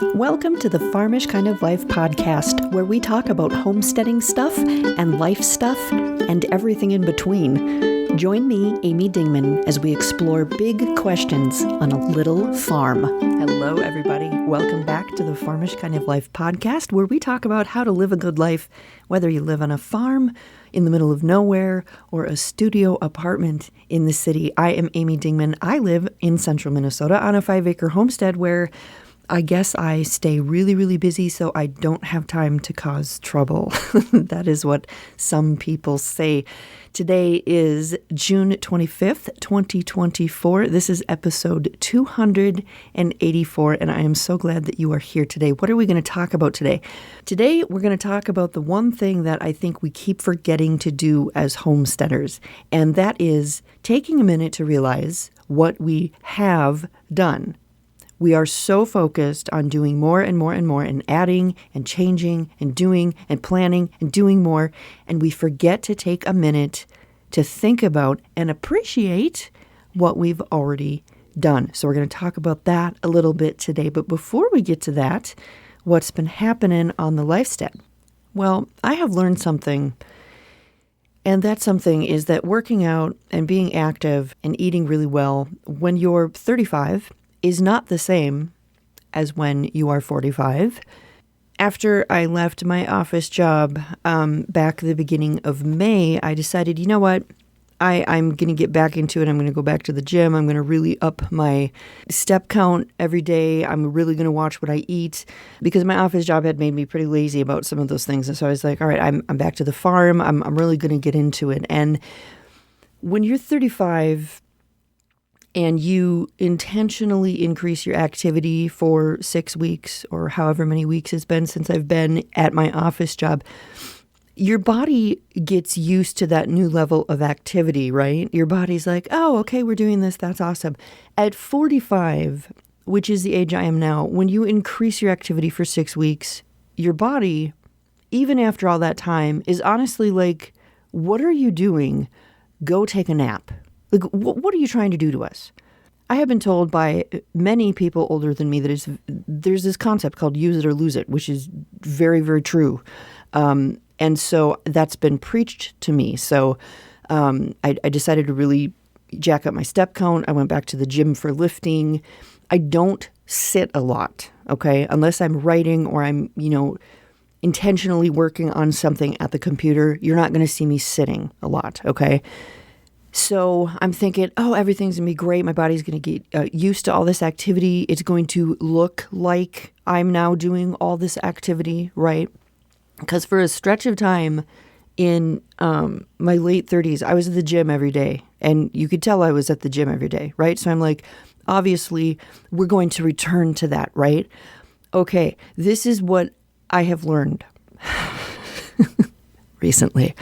Welcome to the Farmish Kind of Life podcast, where we talk about homesteading stuff and life stuff and everything in between. Join me, Amy Dingman, as we explore big questions on a little farm. Hello, everybody. Welcome back to the Farmish Kind of Life podcast, where we talk about how to live a good life, whether you live on a farm, in the middle of nowhere, or a studio apartment in the city. I am Amy Dingman. I live in central Minnesota on a 5-acre homestead where I guess I stay really, really busy so I don't have time to cause trouble. That is what some people say. Today is June 25th, 2024. This is episode 284, and I am so glad that you are here today. What are we going to talk about today? Today, we're going to talk about the one thing that I think we keep forgetting to do as homesteaders, and that is taking a minute to realize what we have done. We are so focused on doing more and more and more and adding and changing and doing and planning and doing more. And we forget to take a minute to think about and appreciate what we've already done. So we're going to talk about that a little bit today. But before we get to that, what's been happening on the lifestead? Well, I have learned something. And that something is that working out and being active and eating really well when you're 35 is not the same as when you are 45. After I left my office job back at the beginning of May, I decided, you know what? I'm going to get back into it. I'm going to go back to the gym. I'm going to really up my step count every day. I'm really going to watch what I eat because my office job had made me pretty lazy about some of those things. And so I was like, all right, I'm back to the farm. I'm really going to get into it. And when you're 35, and you intentionally increase your activity for 6 weeks or however many weeks it's been since I've been at my office job, your body gets used to that new level of activity, right? Your body's like, oh, okay, we're doing this. That's awesome. At 45, which is the age I am now, when you increase your activity for 6 weeks, your body, even after all that time, is honestly like, what are you doing? Go take a nap. Like, what are you trying to do to us? I have been told by many people older than me that there's this concept called use it or lose it, which is very, very true. And so that's been preached to me. So I decided to really jack up my step count. I went back to the gym for lifting. I don't sit a lot, okay? Unless I'm writing or I'm, intentionally working on something at the computer, you're not going to see me sitting a lot, okay? So I'm thinking, oh, everything's going to be great. My body's going to get used to all this activity. It's going to look like I'm now doing all this activity, right? Because for a stretch of time in my late 30s, I was at the gym every day. And you could tell I was at the gym every day, right? So I'm like, obviously, we're going to return to that, right? Okay, this is what I have learned recently.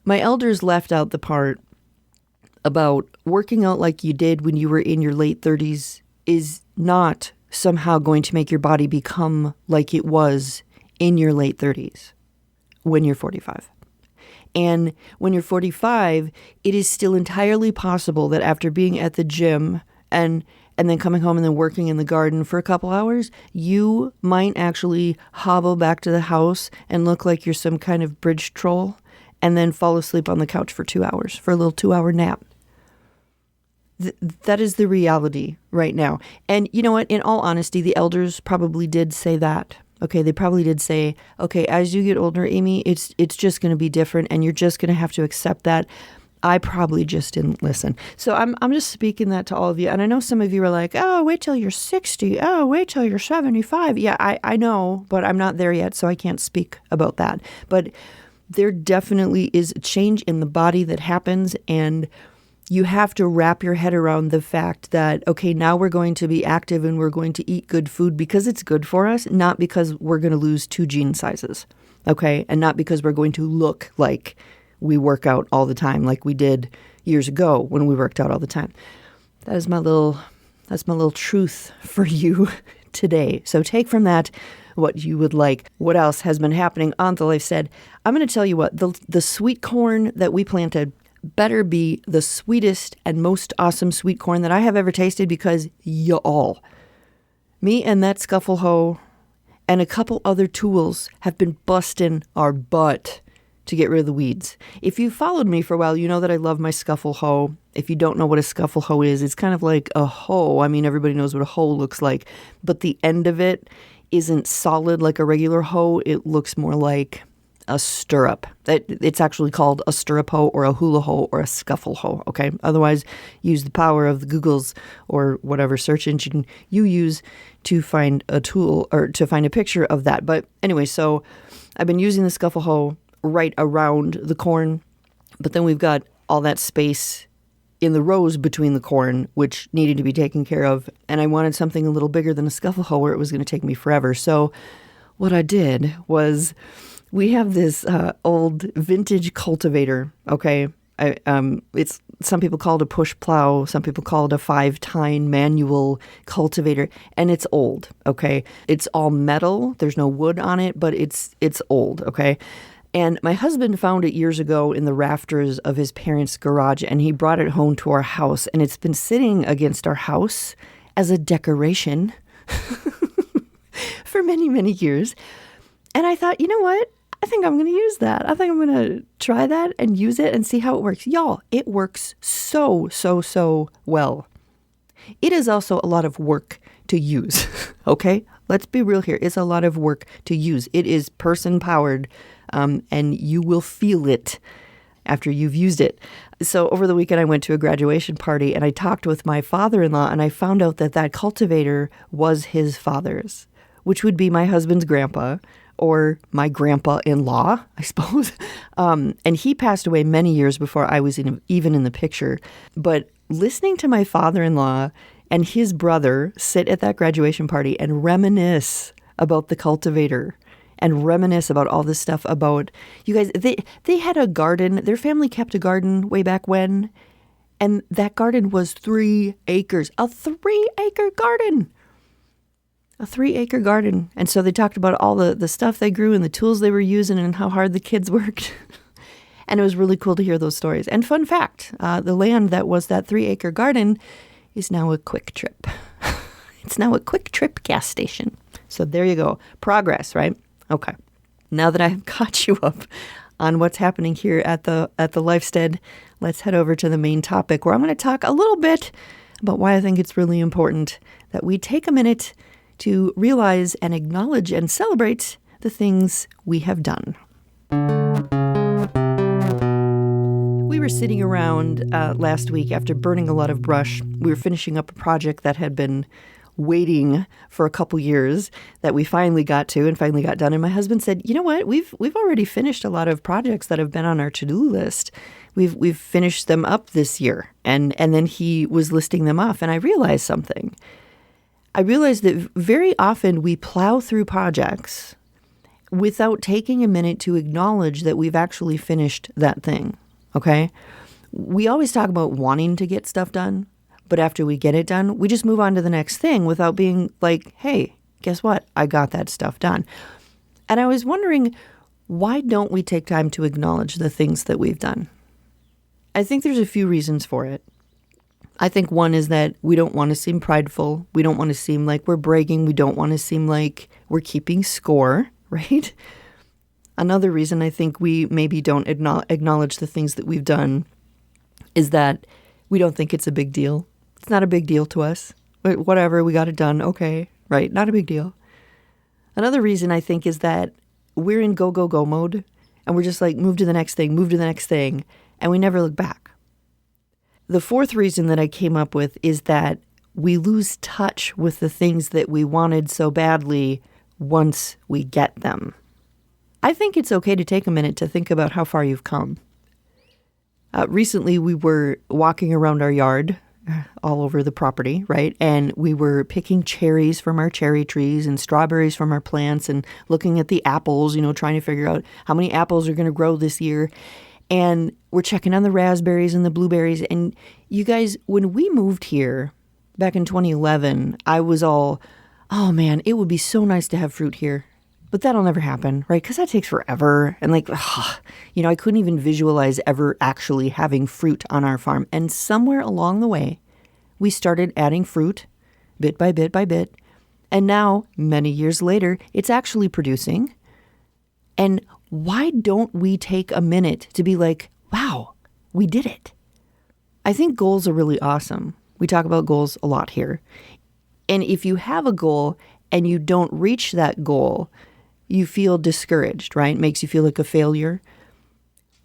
My elders left out the part about working out like you did when you were in your late 30s is not somehow going to make your body become like it was in your late 30s when you're 45. And when you're 45, it is still entirely possible that after being at the gym and then coming home and then working in the garden for a couple hours, you might actually hobble back to the house and look like you're some kind of bridge troll, and then fall asleep on the couch for 2 hours for a little 2-hour nap. That is the reality right now. And you know what? In all honesty, the elders probably did say that. Okay, they probably did say, okay, as you get older, Amy, it's just going to be different, and you're just going to have to accept that. I probably just didn't listen. So I'm just speaking that to all of you. And I know some of you are like, oh, wait till you're 60. Oh, wait till you're 75. Yeah, I know, but I'm not there yet, so I can't speak about that. But there definitely is a change in the body that happens, and you have to wrap your head around the fact that, okay, now we're going to be active and we're going to eat good food because it's good for us, not because we're going to lose 2 gene sizes, okay? And not because we're going to look like we work out all the time like we did years ago when we worked out all the time. That's my little truth for you today. So take from that what you would like. What else has been happening on the lifestead? I'm going to tell you what, the sweet corn that we planted better be the sweetest and most awesome sweet corn that I have ever tasted, because y'all, Me and that scuffle hoe and a couple other tools have been busting our butt to get rid of the weeds. If you followed me for a while, you know that I love my scuffle hoe. If you don't know what a scuffle hoe is, it's kind of like a hoe. I mean, everybody knows what a hoe looks like, but the end of it isn't solid like a regular hoe. It looks more like a stirrup. It's actually called a stirrup hoe or a hula hoe or a scuffle hoe, okay? Otherwise, use the power of the Googles or whatever search engine you use to find a tool or to find a picture of that. But anyway, so I've been using the scuffle hoe right around the corn, but then we've got all that space in the rows between the corn, which needed to be taken care of. And I wanted something a little bigger than a scuffle hoe or it was going to take me forever. So what I did was we have this old vintage cultivator, okay? It's some people call it a push plow, some people call it a 5-tine manual cultivator, and it's old, okay? It's all metal, there's no wood on it, but it's old, okay? And my husband found it years ago in the rafters of his parents' garage, and he brought it home to our house, and it's been sitting against our house as a decoration for many, many years. And I thought, you know what? I think I'm going to use that. I think I'm going to try that and use it and see how it works. Y'all, it works so well. It is also a lot of work to use, okay? Let's be real here. It's a lot of work to use. It is person-powered, and you will feel it after you've used it. So over the weekend, I went to a graduation party, and I talked with my father-in-law, and I found out that cultivator was his father's, which would be my husband's grandpa, or my grandpa-in-law, I suppose. And he passed away many years before I was even in the picture. But listening to my father-in-law and his brother sit at that graduation party and reminisce about the cultivator and reminisce about all this stuff about, you guys, they had a garden. Their family kept a garden way back when. And that garden was 3 acres, a 3-acre garden. A 3-acre garden. And so they talked about all the stuff they grew and the tools they were using and how hard the kids worked. And it was really cool to hear those stories. And fun fact, the land that was that 3-acre garden is now a Quick Trip. It's now a Quick Trip gas station. So there you go. Progress, right? Okay. Now that I've caught you up on what's happening here at the Lifestead, let's head over to the main topic where I'm going to talk a little bit about why I think it's really important that we take a minute to realize and acknowledge and celebrate the things we have done. We were sitting around last week after burning a lot of brush. We were finishing up a project that had been waiting for a couple years that we finally got to and finally got done. And my husband said, you know what, we've already finished a lot of projects that have been on our to-do list. We've finished them up this year. And then he was listing them off. And I realized something. I realized that very often we plow through projects without taking a minute to acknowledge that we've actually finished that thing, okay? We always talk about wanting to get stuff done, but after we get it done, we just move on to the next thing without being like, hey, guess what? I got that stuff done. And I was wondering, why don't we take time to acknowledge the things that we've done? I think there's a few reasons for it. I think one is that we don't want to seem prideful. We don't want to seem like we're bragging. We don't want to seem like we're keeping score, right? Another reason I think we maybe don't acknowledge the things that we've done is that we don't think it's a big deal. It's not a big deal to us. Whatever, we got it done. Okay, right? Not a big deal. Another reason I think is that we're in go, go, go mode and we're just like move to the next thing, and we never look back. The fourth reason that I came up with is that we lose touch with the things that we wanted so badly once we get them. I think it's okay to take a minute to think about how far you've come. Recently, we were walking around our yard, all over the property, right? And we were picking cherries from our cherry trees and strawberries from our plants and looking at the apples, trying to figure out how many apples are going to grow this year. And we're checking on the raspberries and the blueberries. And you guys, when we moved here back in 2011, I was all, oh man, it would be so nice to have fruit here. But that'll never happen, right? Because that takes forever. And I couldn't even visualize ever actually having fruit on our farm. And somewhere along the way, we started adding fruit bit by bit by bit. And now, many years later, it's actually producing. And why don't we take a minute to be like, wow, we did it? I think goals are really awesome. We talk about goals a lot here. And if you have a goal and you don't reach that goal, you feel discouraged, right? It makes you feel like a failure.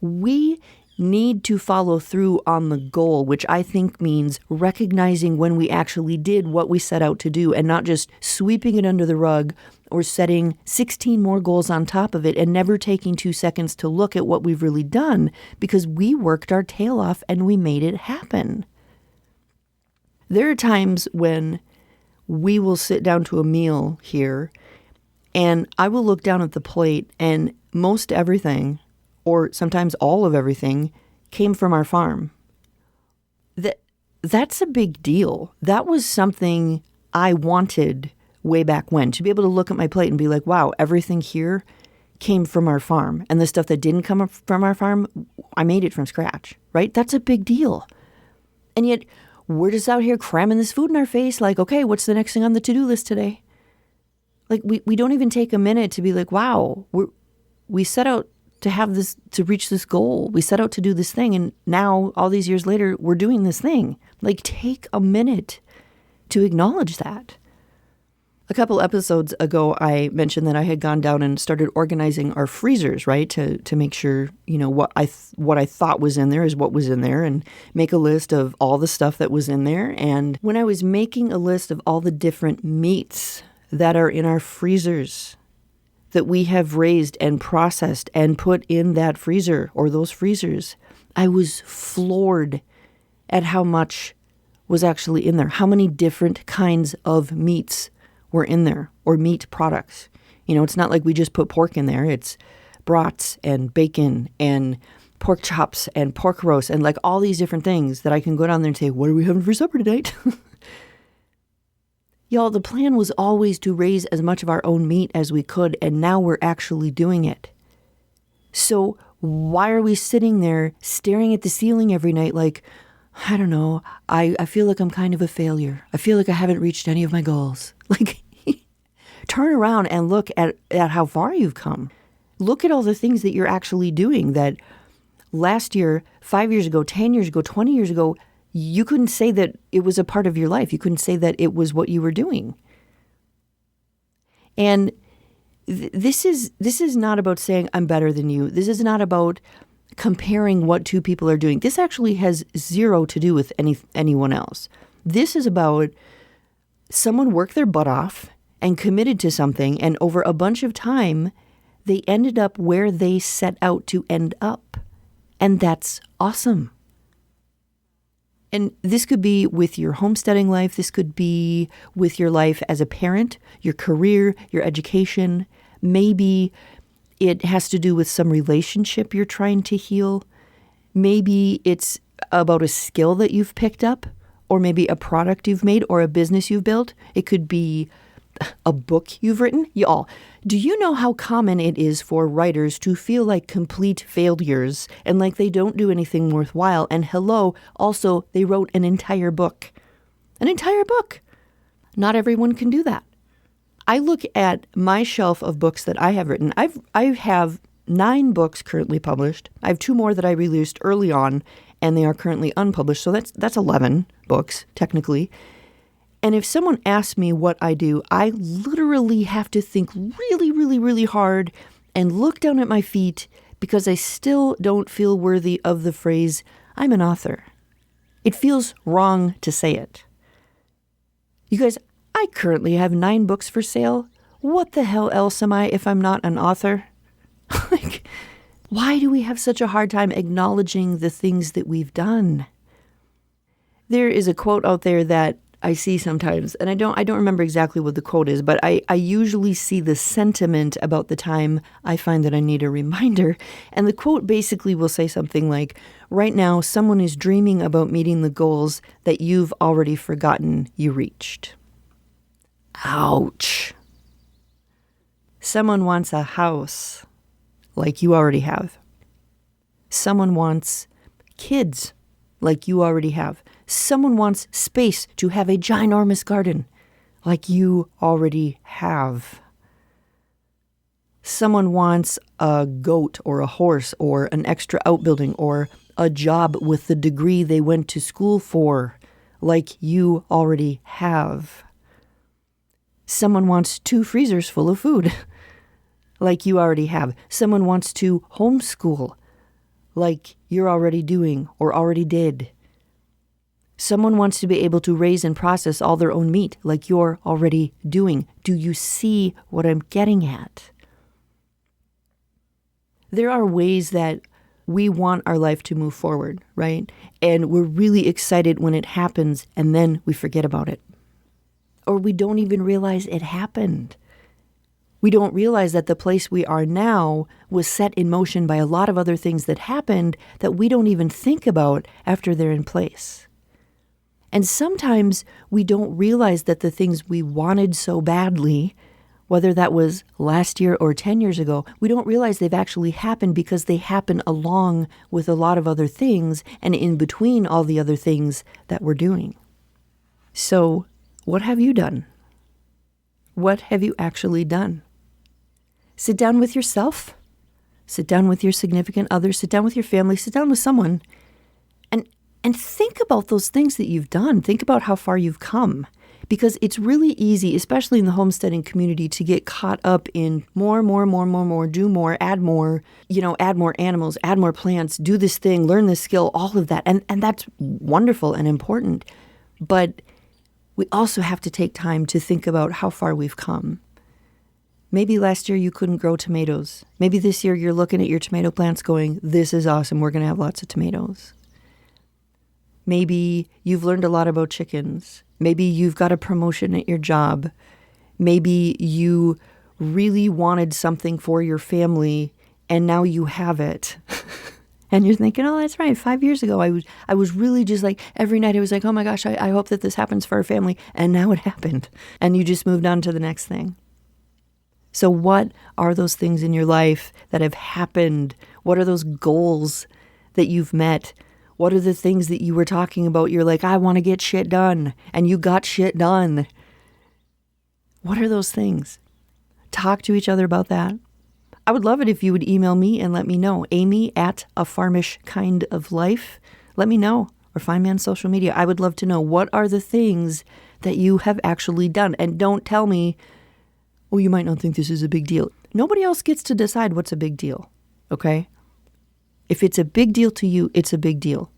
We need to follow through on the goal, which I think means recognizing when we actually did what we set out to do and not just sweeping it under the rug or setting 16 more goals on top of it and never taking 2 seconds to look at what we've really done because we worked our tail off and we made it happen. There are times when we will sit down to a meal here and I will look down at the plate and most everything, or sometimes all of everything, came from our farm. That's a big deal. That was something I wanted way back when, to be able to look at my plate and be like, wow, everything here came from our farm. And the stuff that didn't come from our farm, I made it from scratch, right? That's a big deal. And yet we're just out here cramming this food in our face like, okay, what's the next thing on the to-do list today? Like we don't even take a minute to be like, wow, we set out to have this, to reach this goal. We set out to do this thing. And now all these years later, we're doing this thing. Like take a minute to acknowledge that. A couple episodes ago, I mentioned that I had gone down and started organizing our freezers, right? To make sure, what I thought was in there is what was in there and make a list of all the stuff that was in there. And when I was making a list of all the different meats that are in our freezers, that we have raised and processed and put in that freezer or those freezers, I was floored at how much was actually in there, how many different kinds of meats were in there, or meat products. It's not like we just put pork in there. It's brats and bacon and pork chops and pork roast and like all these different things that I can go down there and say, what are we having for supper tonight? Y'all, the plan was always to raise as much of our own meat as we could, and now we're actually doing it. So why are we sitting there staring at the ceiling every night like, I don't know, I feel like I'm kind of a failure. I feel like I haven't reached any of my goals. Like, turn around and look at how far you've come. Look at all the things that you're actually doing that last year, 5 years ago, 10 years ago, 20 years ago, you couldn't say that it was a part of your life. You couldn't say that it was what you were doing. And this is not about saying I'm better than you. This is not about comparing what two people are doing. This actually has zero to do with anyone else. This is about someone worked their butt off and committed to something, and over a bunch of time, they ended up where they set out to end up. And that's awesome. And this could be with your homesteading life. This could be with your life as a parent, your career, your education. Maybe it has to do with some relationship you're trying to heal. Maybe it's about a skill that you've picked up, or maybe a product you've made or a business you've built. It could be a book you've written. Y'all, do you know how common it is for writers to feel like complete failures and like they don't do anything worthwhile? And hello, also, they wrote an entire book. An entire book. Not everyone can do that. I look at my shelf of books that I have written. I have 9 books currently published. I have 2 more that I released early on, and they are currently unpublished. So that's 11 books, technically. And if someone asks me what I do, I literally have to think really, really, really hard and look down at my feet because I still don't feel worthy of the phrase, I'm an author. It feels wrong to say it. You guys, I currently have 9 books for sale. What the hell else am I if I'm not an author? Like, why do we have such a hard time acknowledging the things that we've done? There is a quote out there that I see sometimes, and I don't remember exactly what the quote is, but I usually see the sentiment about the time I find that I need a reminder. And the quote basically will say something like, right now, someone is dreaming about meeting the goals that you've already forgotten you reached. Ouch. Someone wants a house like you already have. Someone wants kids like you already have. Someone wants space to have a ginormous garden like you already have. Someone wants a goat or a horse or an extra outbuilding or a job with the degree they went to school for, like you already have. Someone wants 2 freezers full of food, like you already have. Someone wants to homeschool, like you're already doing or already did. Someone wants to be able to raise and process all their own meat, like you're already doing. Do you see what I'm getting at? There are ways that we want our life to move forward, right? And we're really excited when it happens, and then we forget about it. Or we don't even realize it happened. We don't realize that the place we are now was set in motion by a lot of other things that happened that we don't even think about after they're in place. And sometimes we don't realize that the things we wanted so badly, whether that was last year or 10 years ago, we don't realize they've actually happened because they happen along with a lot of other things and in between all the other things that we're doing. So, what have you done? What have you actually done? Sit down with yourself, sit down with your significant other, sit down with your family, sit down with someone, and think about those things that you've done. Think about how far you've come. Because it's really easy, especially in the homesteading community, to get caught up in more, do more, add more animals, add more plants, do this thing, learn this skill, all of that. And that's wonderful and important. But we also have to take time to think about how far we've come. Maybe last year you couldn't grow tomatoes. Maybe this year you're looking at your tomato plants going, this is awesome, we're going to have lots of tomatoes. Maybe you've learned a lot about chickens. Maybe you've got a promotion at your job. Maybe you really wanted something for your family and now you have it. And you're thinking, oh, that's right. 5 years ago, I was really just like, every night I was like, oh my gosh, I hope that this happens for our family. And now it happened. And you just moved on to the next thing. So what are those things in your life that have happened? What are those goals that you've met? What are the things that you were talking about? You're like, I want to get shit done. And you got shit done. What are those things? Talk to each other about that. I would love it if you would email me and let me know. Amy@afarmishkindoflife. Let me know. Or find me on social media. I would love to know, what are the things that you have actually done? And don't tell me, oh, you might not think this is a big deal. Nobody else gets to decide what's a big deal. Okay? If it's a big deal to you, it's a big deal.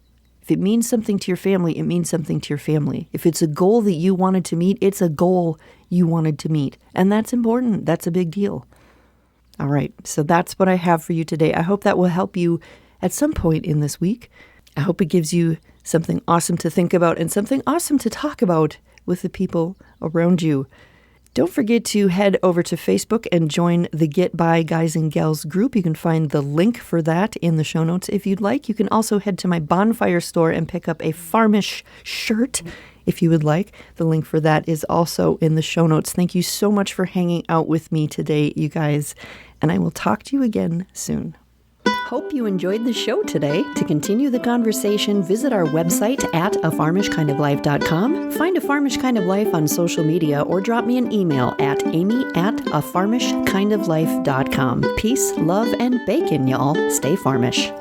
If it means something to your family, it means something to your family. If it's a goal that you wanted to meet, it's a goal you wanted to meet. And that's important. That's a big deal. All right. So that's what I have for you today. I hope that will help you at some point in this week. I hope it gives you something awesome to think about and something awesome to talk about with the people around you. Don't forget to head over to Facebook and join the Get By Guys and Gals group. You can find the link for that in the show notes if you'd like. You can also head to my bonfire store and pick up a Farmish shirt if you would like. The link for that is also in the show notes. Thank you so much for hanging out with me today, you guys, and I will talk to you again soon. Hope you enjoyed the show today. To continue the conversation, visit our website at afarmishkindoflife.com. Find A Farmish Kind of Life on social media or drop me an email at amy@afarmishkindoflife.com. Peace, love, and bacon, y'all. Stay farmish.